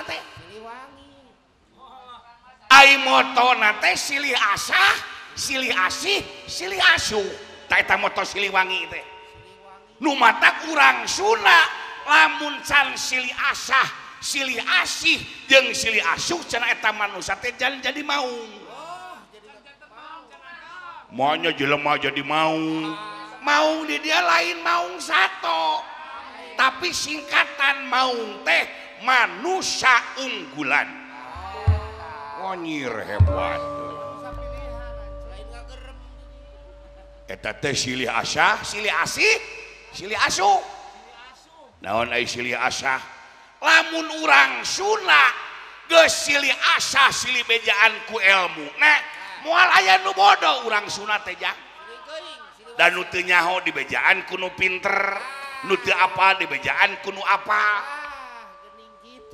teh ai motona teh silih asah silih asih silih asuh tak eta moto Siliwangi teh nu matak urang Sunda lamun can silih asah silih asih jeung silih asuh cenah eta manusia teh jadi maung maunya jelema jadi maung maung di dia lain maung sato tapi singkatan maung teh manusia unggulan wanyir hebat eta teh silih asah silih asih silih asuh naon ai silih asah lamun urang Sunda geus silih asah silih bejaan ku ilmu nah moal aya nu bodoh urang Sunda teh jah dan nu teu nyaho di bejaan ku nu pinter nu teu apa di bejaan ku nu apa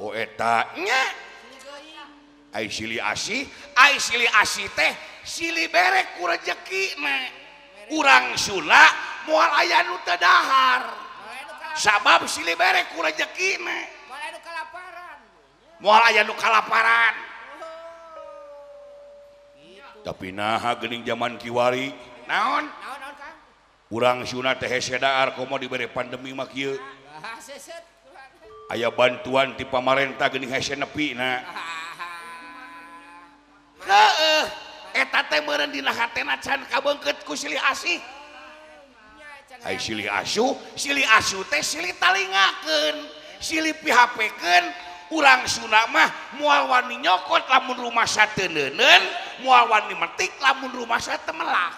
oh eta nya ai silih asih teh silih berek ku rezekina urang Sunda moal aya nu teu dahar sabab silih berek ku rezekina moal aya nu kalaparan tapi naha geuning zaman kiwari naon urang Sunda teh hese daar komo dibere pandemi mah kieu aya bantuan ti pamarentah geuning hese nepi na heueuh eta teh meureun dina hatena can kabeungkeut ku silih asih ai silih asuh teh silih talingakeun silih pihapekeun urang Sunda mah moal wani nyokot lamun rumah teu neuneun moal wani metik lamun rumah teu melah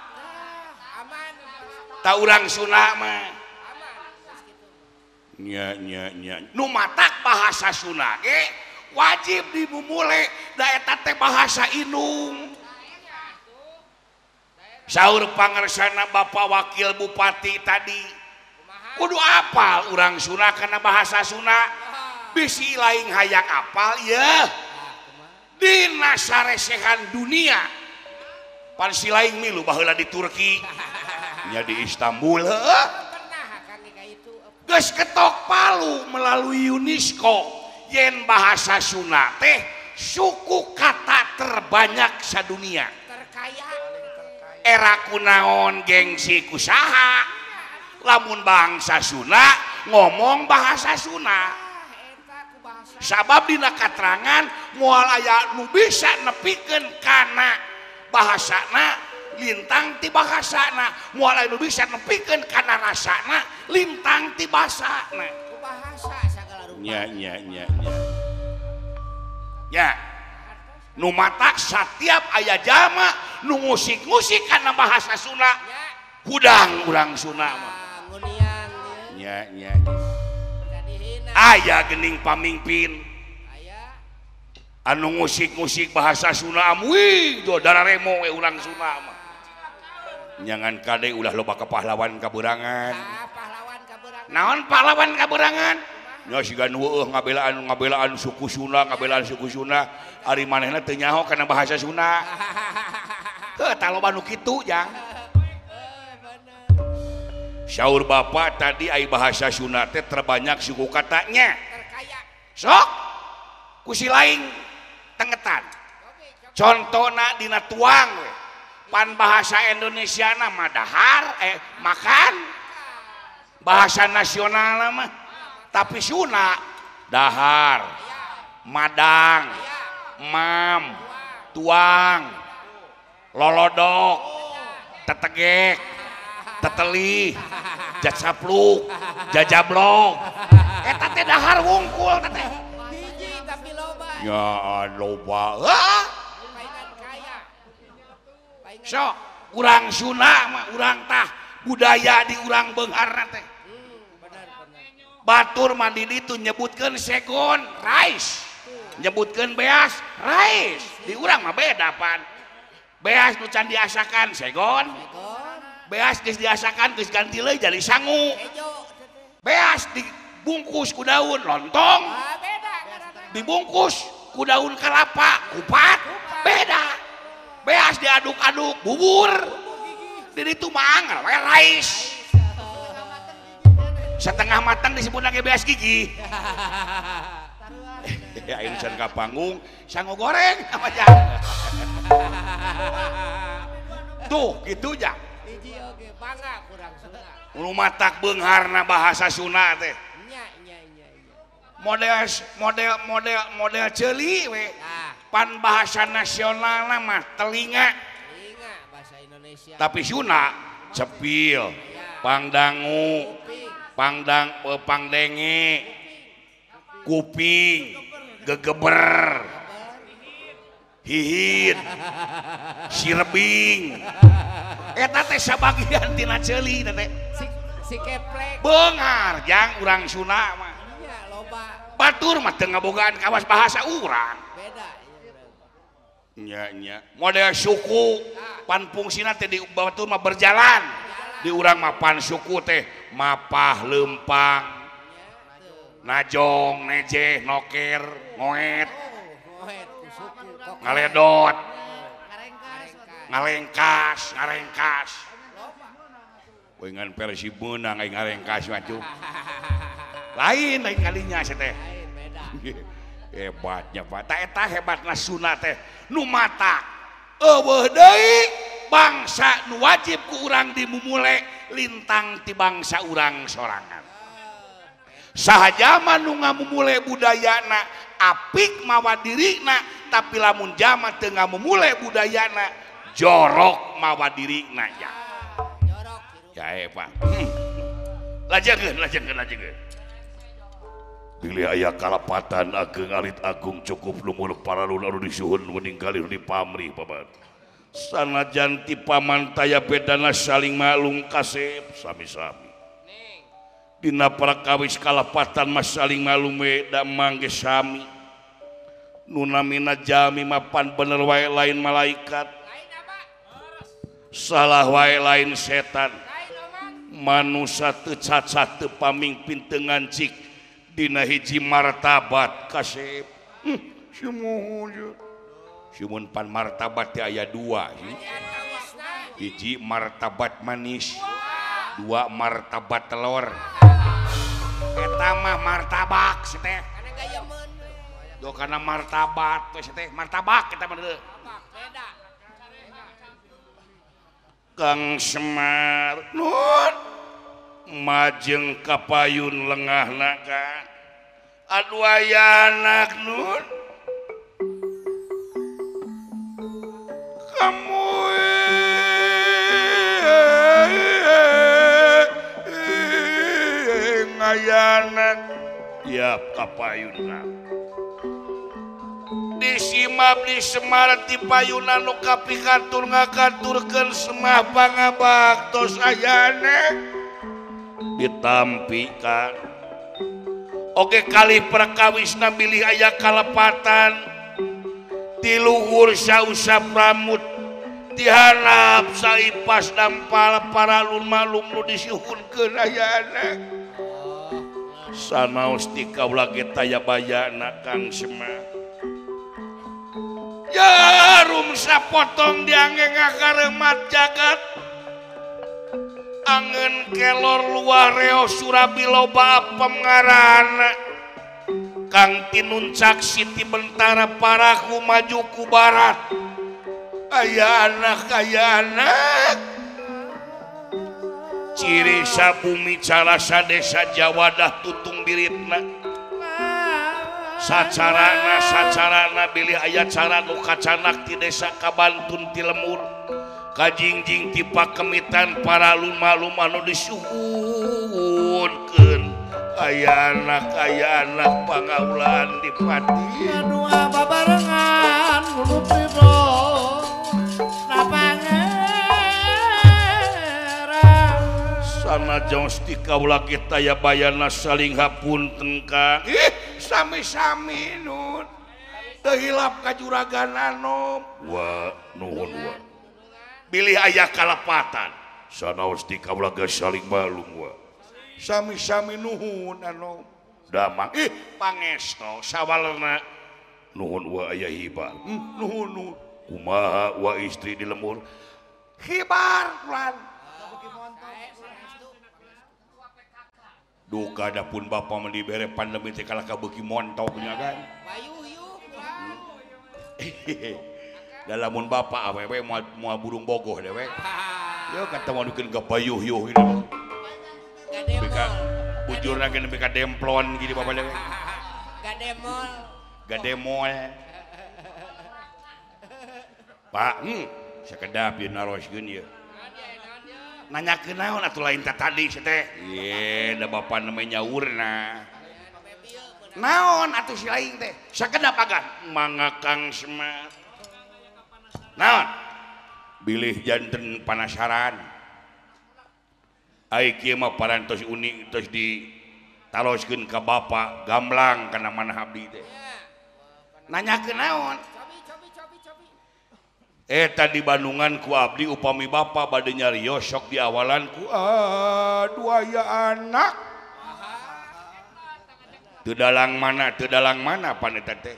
ta urang Sunda mah nya nu matak bahasa Sunda ge wajib dimumule da eta teh bahasa indung saur pangersana Bapak Wakil Bupati tadi kudu apal urang Sunda karena bahasa Sunda bisi lain hayang apal ya dina saresehan dunia pan si lain milu baheula di Turki nya di Istanbul geus ketok palu melalui UNESCO yen bahasa Sunda teh suku kata terbanyak sadunia terkaya era kunaon gengsi kusaha lamun bangsa Sunda ngomong bahasa Sunda sabab dina katerangan moal aya nu bisa nepikeun kana bahasana lintang ti bahasana moal aya nu bisa nepikeun kana rasana lintang ti basana ku bahasa sagala rupa nya nu matak setiap aya jalma nu musik-musik karena bahasa Sunda hudang urang Sunda mah nya aya geuning pamimpin anu musik-musik bahasa Sunda amuy do dararemo we urang Sunda mah nyangan kade ulah loba pahlawan kaberangan naon pahlawan kaberangan nya siga nu heueuh ngabelaan suku Sunda ari manehna teu nyaho kana bahasa Sunda heuh tah loba nu kitu jang saur bapak tadi ai bahasa Sunda teh terbanyak suku katanya sok ku si laing tengetan contona dina tuang we pan bahasa Indonesia na mah dahar makan bahasa nasional mah tapi Sunda dahar madang mam tuang lolodok tetegek teteli jacapluk jajablok eta teh dahar wungkul teh hiji tapi loba ya loba so urang Sunda mah urang tah budaya di urang beungharna teh batur mandi ditu nyebutkeun segon rice nyebutkeun beas rice di urang mah beda pan beas nu can diasakan segon beas geus diasakan geus ganti leuy jadi sangu beas dibungkus ku daun lontong dibungkus ku daun kelapa kupat beda beas diaduk-aduk bubur di ditu mah we rice setengah matang disebut lagi beas gigi ya urusan ka panggung sango goreng apa ya tuh gitu ja hiji oge bangga kurang Sunda ulu matak beungharna bahasa Sunda teh nya model ceuli we pan bahasa nasionalna mah telinga bahasa Indonesia tapi Sunda cepil pangdangu pangdenge kuping gegeber hihit sirebing eta teh sabagian tina ceuli teh si keplek beunghar jang urang Sunda mah nya loba batur mah teu ngabogaan kawas bahasa urang beda nya model suku pan fungsina teh di batur mah berjalan di urang mah pan suku teh mapah lempang najong nejeh noker ngoet ngaledot ngalengkas wengan versi menang aing ngalengkas mah cuy lain kalinya sih teh hebatnya Pak eta hebatna Sunda teh nu mata eueuh deui bangsa nu wajib ku urang dimumule lintang ti bangsa urang sorangan sahaja mah nu ngamumule budayana apik mawa dirina tapi lamun jama teu ngamumule budayana jorok mawa dirina ya jorok ya Pak lajengeun pilih aya kalapatan ageng alit agung cukup lumur paralun anu disuhun meninggali di pamrih paman sanajan ti pamantaya bedana saling malung kasep sami-sami dina prakawis kalapatan mas saling malume da mangge sami nunamina jami mapan bener wae lain malaikat salah wae lain setan manusia teu cacat teu pamingpin teu ngancik dina hiji martabat kasep simun pan martabat teh aya dua hiji martabat manis dua martabat telur eta mah martabak si teh kana gayemeun do kana martabat teh si teh martabak eta mah beda Kang Semar nun majeng kapayun lengahna kan adu aya anak nun kamu ngayanak tiap kapayunna disimak di Semar ti payunan nu kapikatur ngakaturkeun semah pangabaktos ayana ditampi kan oge kali perkawisna bilih aya kalepatan ti luhur sausa pramut diharap saipas dampal paralun malum nu disuhunkeun ayana sanaos ti kaula ge taya bayana Kang Semar jarum sapotong diangge ngakaremat jagat angen kelor luar reo surabi loba pengarana Kang tinuncak siti bentara paraku maju ku barat aya anak ciri sabumi cara sadesa jawadah tutung biritna sacarana bilih aya cara nu kacanak ti desa kabantun ti lemur kajingjing ti pakemitan para lumah-lumah nu disuhunkeun aya anak pangaulan di pati anu babarengan ulu piro napangera sanajan ti kaula kita ya bayana saling hapunten Kang sami-sami nun teu hilap ka juragan nom wa nuhun wa bilih aya kalepatan sanaos ti kaula geus saling balung wa sami-sami nuhun anu damang pangesto sawalna nuhun wa aya hibar nuhun kumaha wa istri di lemur hibar lan duka dapun bapa mendibere pandemi teh kalah kabeuki montoknya kan Dalamun bapak awewe mau burung bogoh dewe. Yo ketemu nukeun gapayuh-yuh gitu. Bika bujurna geus bika demplon gitu bapak dewe. Gademol. Gademol. Pak, sakedap ieu naroskeun ieu. Nanyakeun naon atuh lain tadi teh. Ye, da bapak namanya nyaurna. Naon atuh si lain teh? Sakedap agan mangakang semat. Naon? Bilih janten panasaran. Ai kieu mah parantos unik tos ditaloskeun ka bapak gamblang kana manah abdi teh. Nanyakeun naon? Tadi Bandungan ku abdi upami bapak bade nyarios sok di awalan ku aduh aya anak. Teu dalang mana paneta teh.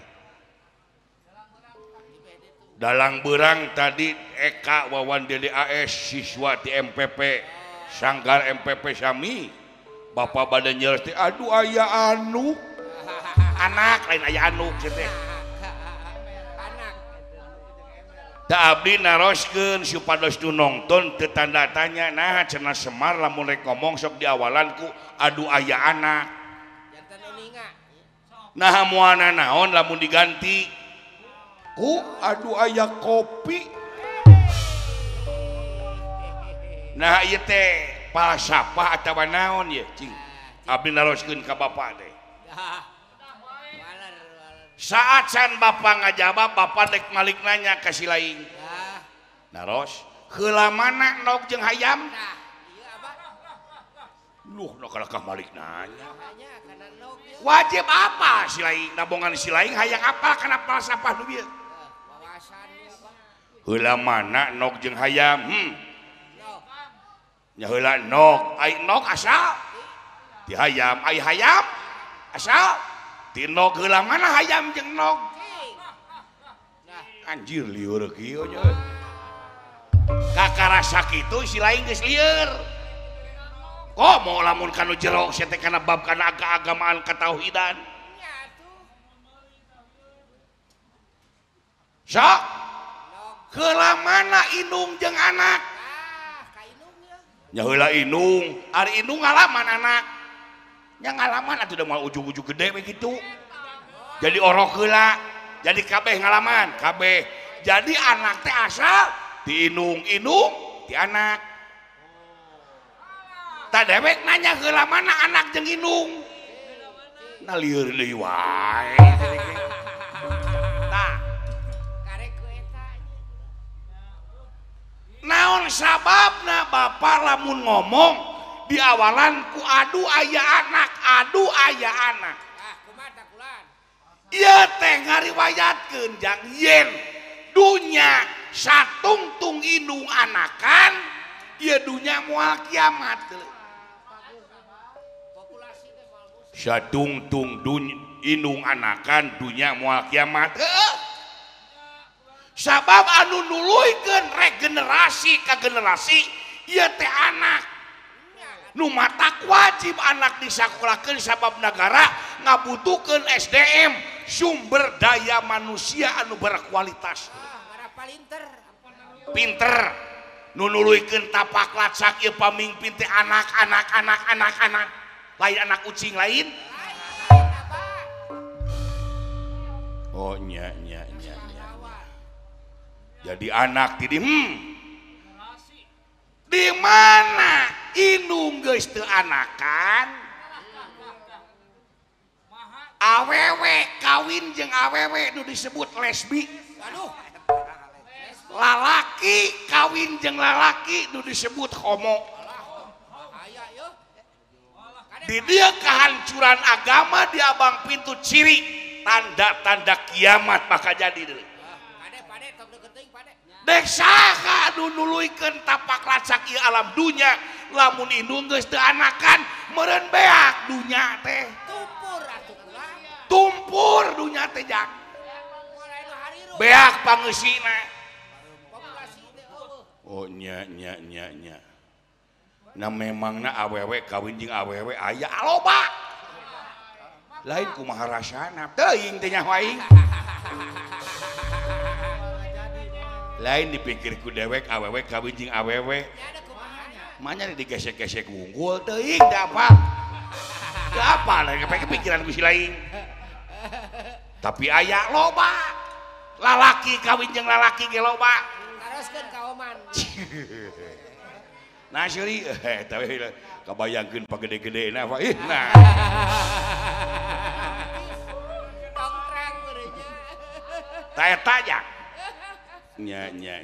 Dalang berang tadi Eka Wawan DDAS siswa di MPP Sanggar MPP Sami. Bapak bade nyarios teh aduh aya anu. Anak lain aya anu teh. Da abdi naroskeun supados nu nongton teu tanda tanya nah cenah Semar lamun rek ngomong sok di awalanku adu aya anak. Janten uninga. Nah moana naon lamun diganti ku adu aya kopi. Nah ieu teh falsafah atawa naon ye cing. Abdi naroskeun ka bapak teh. Saat san bapak ngajawab bapak dek malik nanya ka si lain. Naros, heula mana nog jeung hayam? Nah, ieu abah. Luh, nok kalakah malik nanya. Hanya kana nog ieu. Wajib apa si lain? Nabongan si lain hayang apal kana falsafah nu bieu. Wawasan ieu abah. Heula mana nog jeung hayam? Nog. Nya heula nog, ai nog asal. Ti hayam, ai hayam asal. Ti nog heula mana hayam jeung nog? Nah, Anjir lieur kieu nya. Kakarasa kitu si lain geus lieur. Kok mau lamun kanu jero sia teh kana bab kana keagamaan katauhidan. nya tuh. Sok Nog. heula mana indung jeung anak? Ka inung ieu. Nya heula indung, ari indung ngalaman anak. Nya ngalaman atuh da moal ujug-ujug gede we kitu. Jadi orok heula, jadi kabeh ngalaman, kabeh. Jadi anak teh asal ti indung ti anak. Tak dewek nanya heula mana anak jeung indung. Nah lieur deui wae. Tah, Karek ku eta. naon sababna bapak lamun ngomong di awalan ku adu aya anak. Ah, kumaha tak kulan? Ieu teh ngariwayatkeun jang yen dunya satungtung indung anakan ieu dunya moal kiamat. Populasi teh moal musuh. Satungtung indung anakan dunya moal kiamat. Sabab anu nuluykeun regenerasi ka generasi ieu teh anak. Nu matak wajib anak disakolahkeun sabab negara ngabutuhkeun SDM sumber daya manusia anu berkualitas. Ngara palinter. Pinter nu nuluykeun tapak lacak ieu pamimpin teh anak. Lain anak ucing lain. Oh nya. Jadi anak ti di mana indung geus teu anakan awewe kawin jeung awewe nu disebut lesbi. Aduh. Lalaki kawin jeung lalaki nu disebut homo. Aya yeuh. Di dieu kehancuran agama di abang pintu ciri tanda-tanda kiamat bakal jadi deui. Pade tok deukeuting pade. Dek saha nu nuluykeun tapak lacak ieu alam dunya lamun indung geus teu anakan meureun beak dunya teh. Tumpur atuh kulan. Tumpur dunya teh jak. Moal anu hariru. Beak pangeusina. Populasi teh eueuh. Oh nya. Nah memangna awewe kawin jeung awewe aya aloba. Lain kumaha rasana teuing teh nya waing. lain dipikirku dewek awewe kawin jeung awewe ada kumahanya. manya digesek-gesek unggul teuing da apa da apa lah kepikiran ku si lain tapi aya loba lalaki kawin jeung lalaki ge loba Teruskeun ka oman. nah syuri tapi kabayangkeun pagede-gedena apa ih nah Tongkrang urangnya. ta eta nya nya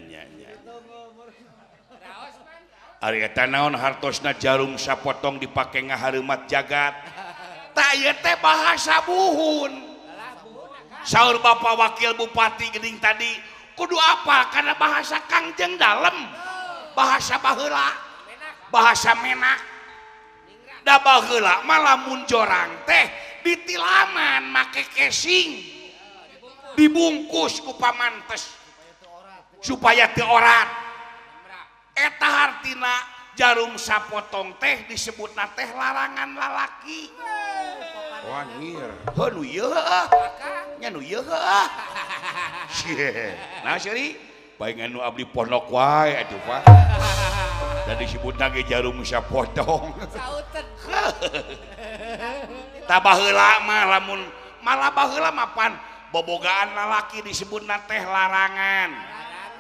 Raos man. ari eta naon hartosna jarum sapotong dipake ngahareumat jagat ta ieu teh bahasa buhun saur Bapak Wakil Bupati Geding tadi kudu apa karena bahasa kangjeng dalem bahasa baheula bahasa menak da baheula malamun jorang teh ditilaman make casing dibungkus ku pamantes supaya teu orat eta hartina jarum sapotong teh disebutna teh larangan lalaki wah ngir heuh ieu nya nu ieu nah seri bae nu abdi pondok wae atuh Pak dan disebutna ge jarum sapotong Sauteun. tah baheula mah lamun malah baheula mapan bobogaan lalaki disebutna teh larangan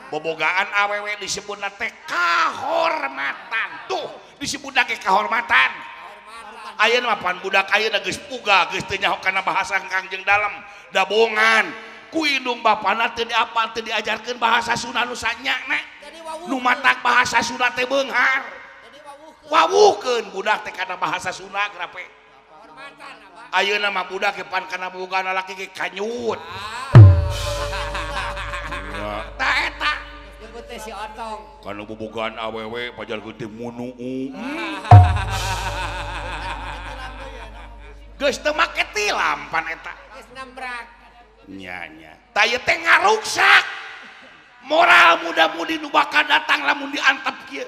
bobogaan awewe disebutna teh kahormatan tuh disebutna ge kahormatan ayeuna mapan budak ayeuna geus puga geus teu nyaho kana bahasa kangjeng dalem dabongan ku indung bapana teu diapal teu diajarkeun bahasa Sunda nu sanyana nu matak bahasa Sunda teh beunghar wawuhkeun budak teh kana bahasa Sunda grape Hormatan apa? ayeuna mah budak ke pan kana bobogaan lalaki ge kanyut ta eta Jemput teh si Otong. kana bobogaan awewe pajal teh munuu geus teu make tilam pan eta Geus nambrak. nya ta ieu teh ngaruksak moral muda-mudi nu bakal datang lamun diantep kieu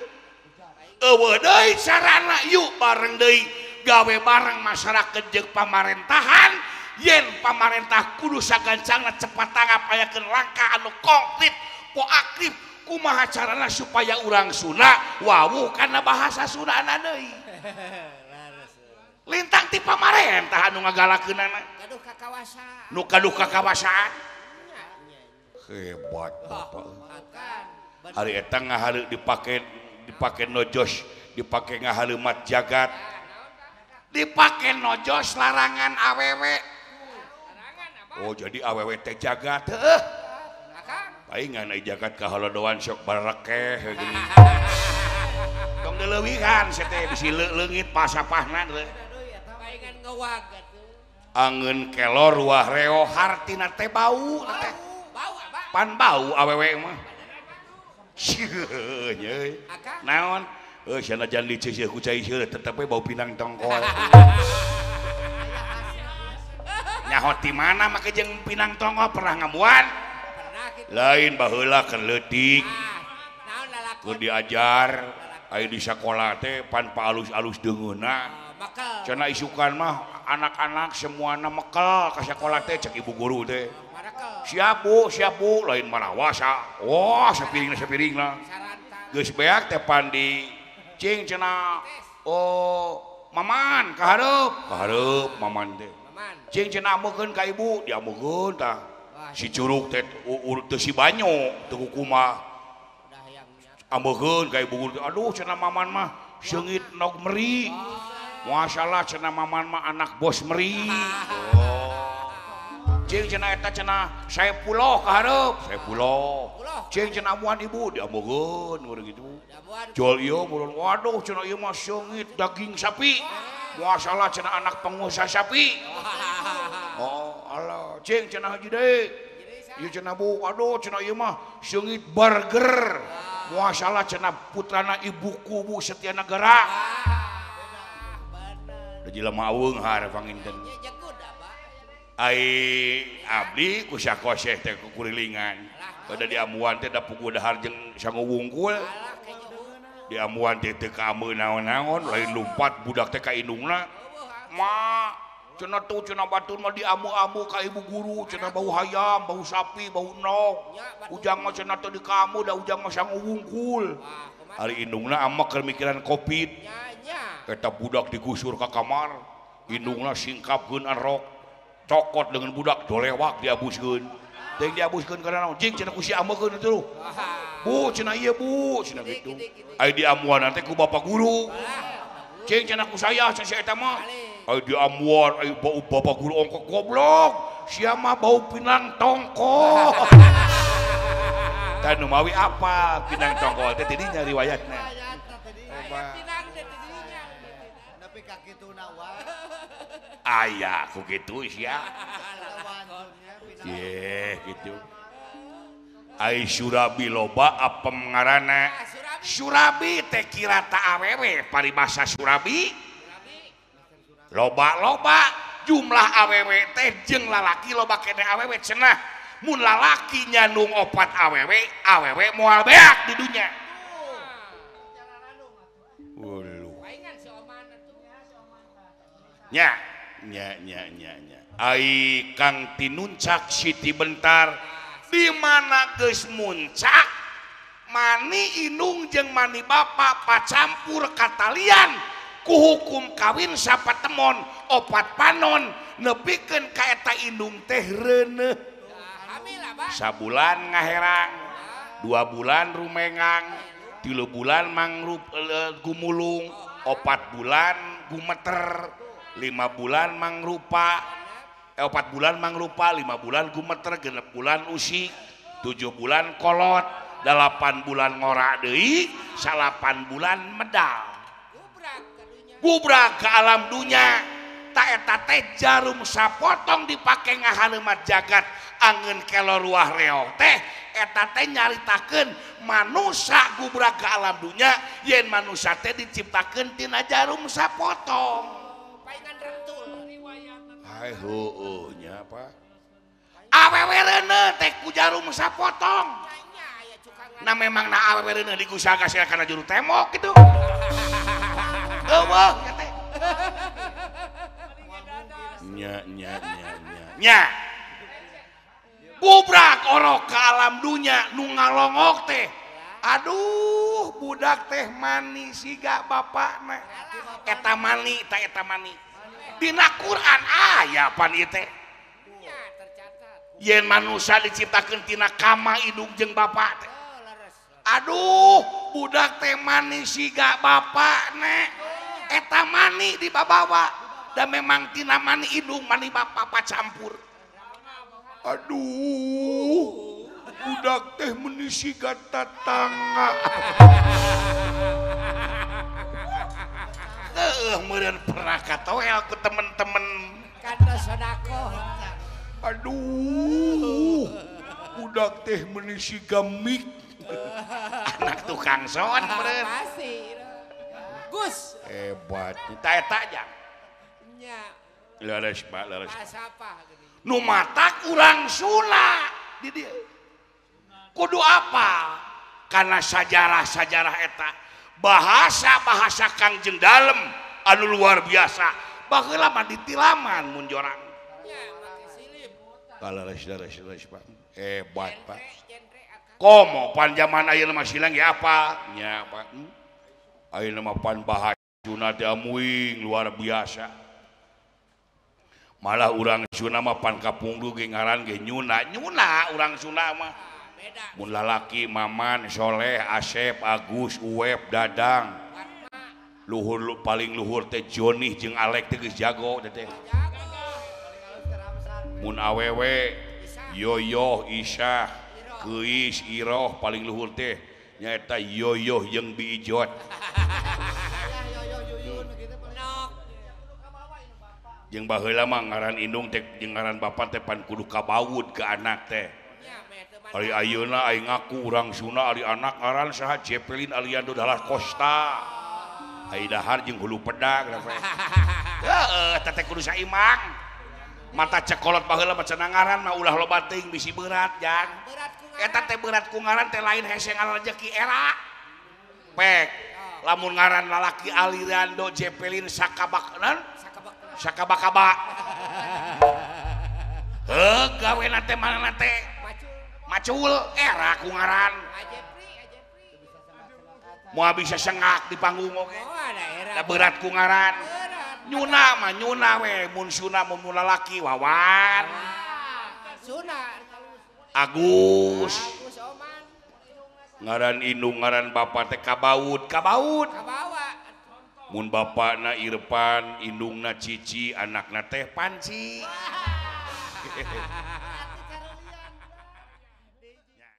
eueuh deui sarana yuk bareng deui gawe bareng masyarakat jeung pamarentahan yen pamarentah kudu sagancangna cepat tanggap ayakeun langkah anu konkret proaktif kumaha carana supaya urang Sunda wawuh kana bahasa Sundana deui lintang ti pamarentah anu ngagalakeunana Gaduh ka kawasan. nu kaduh kakawasaan hebat Bapak Akan. hari eta ngahareuk dipake nojos dipake ngahareumat jagat dipake nojos larangan awewe oh jadi awewe teh jagat heuh Akan. paingan ai jagat kaholodoan sok barekeh geuning tong deleuwihan sia teh bisi leungit pasapahna teh Paingan ngewag atuh. angeun kelor wah reo hartina teh bau teh Bau apa? pan bau awewe mah syeuh nya Akan. naon sanajan liceu ku cai seueur tetep we bau pinang tongkol nyaho ti mana make jeung pinang tongkol pernah ngamuan Pernah kitu. lain baheula keur leutik Naon lalakon? keur diajar aya di sakola teh pan paalus-alus deungeunna Makel. cenah isukan mah anak-anak semuana mekel ka sakola teh cek ibu guru teh Marakel. siap bu lain marawasa wah sapiringna Sarantang. geus beak teh pan di cing cenah oh maman kahareup maman teh Maman. cing cenah amukeun ka ibu diamukeun tah Wah, si curug teh teu si banyo teu kumaha udah yang nyat. amukeun ka ibu guru aduh cenah maman mah seungit nog meri masalah cenah maman mah anak bos meri cing cenah eta cenah Saepullah kahareup Saepullah cing cenah amuan ibu diamukeun urang gitu Dabuan. jual ieu mulun waduh cenah ieu mah seungit daging sapi masalah cenah anak pengusaha sapi oh Allah cing cenah haji deui ieu cenah bu aduh cenah ieu mah seungit burger masalah cenah putrana ibuku bu Setia Negara da jelema aweung hareup panginten Ya jekud apa? ai abdi ku sakoseh teh ku kurilingan pada diamuan teh da pugu dahar jeung sangu wungkul Alah kayak gitu. diamuan teh teu ka ameu naon-naon lain lumpat budak teh ka indungna ma cenah tuh cenah batur mah diamu-amu ka ibu guru cenah bau hayam bau sapi bau nog ujang mah cenah teu di kamu da ujang mah sangu wungkul ari indungna amak keur mikiran covid eta budak digusur ka kamar indungna singkapkeun arok cokot dengan budak dolewak diabuskeun deui diabuskeun kana naon jing cenah ku si amekeun itu bu cenah ieu bu cenah gitu ai diamuan teh ku bapak guru cing cenah ku saya si eta mah ai diamuan ai bau bapak guru ongkok goblok sia mah bau pinang tongkol tah nu mawi apa pinang tongkol teh tidinya riwayatna tapi ka kituna wae aya ku kitu sia ye gitu ai surabi loba apa ngaranna surabi teh kira ta awewe paribasa surabi loba-loba jumlah awewe teh jeung lalaki loba kene awewe cenah mun lalaki nyandung opat awewe moal beak di dunya nya ai kang tinuncak siti bentar di mana geus muncak mani indung jeung mani bapa pacampur katalian ku hukum kawin sapatemon opat panon nepikeun ka eta indung teh reuneuh sabulan ngaherang 2 bulan rumengang 3 bulan mangrup gumulung 4 bulan gumeter 5 bulan mangrupa 4 bulan mangrupa 5 bulan gumeter 6 bulan usik 7 bulan kolot 8 bulan ngorak deui 8 bulan medal gubrak ke alam dunya tak eta teh jarum sapotong dipake ngahaleumat jagat angeun kelor ruah reog teh eta teh nyaritakeun manusia gubrak ke alam dunya yen manusia teh diciptakeun tina jarum sapotong hai heueuh nya apa awewe reuneuh teh ku jarum sapotong nah memang na awewe reuneuh digusaga sia kana juru temok gitu eueuh teh nya gubrak orok ke alam dunya nu ngalongok teh aduh budak teh mani siga bapakna eta mani ta eta mani dina Quran aya pan ieu teh yen manusia diciptakeun tina kama indung jeung bapa teh aduh budak teh mani siga bapakna eta mani dibabawa dan memang tina mani indung mani bapa pacampur aduh budak teh meni siga tatangga meureun pernah katoel ku temen-temen kata sodako aduh budak teh meni siga mik anak tukang son meureun Gus hebat eta eta aja nya leres Pak leres nu matak urang Sunda di dieu kudu apa karena sajarah-sajarah eta bahasa-bahasa Kangjeng dalem anu luar biasa baheula mah ditilaman mun jorang nya make silip leres Pak hebat Pak komo pan zaman ayeuna mah silang ge apa nya Pak ayeuna mah pan bahasuna teh amuing luar biasa malah urang Sunda mah pan kapungdu ge ngaran ge nyuna urang Sunda mah mun lalaki Maman Soleh Asep Agus Uwep Dadang luhur paling luhur teh Joni jeung Alek teh geus jago teh mun awewe Yoyo Isah Keis Iroh paling luhur teh nyaeta Yoyo jeung Biijot jeung baheula mah ngaran indung teh jeung ngaran bapa teh pan kudu kabawud ke anak teh ari ayeuna aing ngaku urang Sunda ari anak ngaran saha Cepelin Aliando Dahlan Costa ai dahar jeung hulu pedang heeh teh kudu saimang mata cekolot baheula mah cenah ngaran mah ulah loba teuing bisi berat jang eta teh berat ku ngaran teh lain hese ngaran rezeki era pek lamun ngaran lalaki Aliando Cepelin sakabaknan sakaba-kaba gawe nate mana nate macul era ku ngaran mau bisa sengak di panggung oke da berat ku ngaran nyuna mah nyuna we mun suna mun lalaki wawan Agus ngaran indung ngaran bapak teh kabaud mun bapakna Irfan indungna Cici anakna teh Panci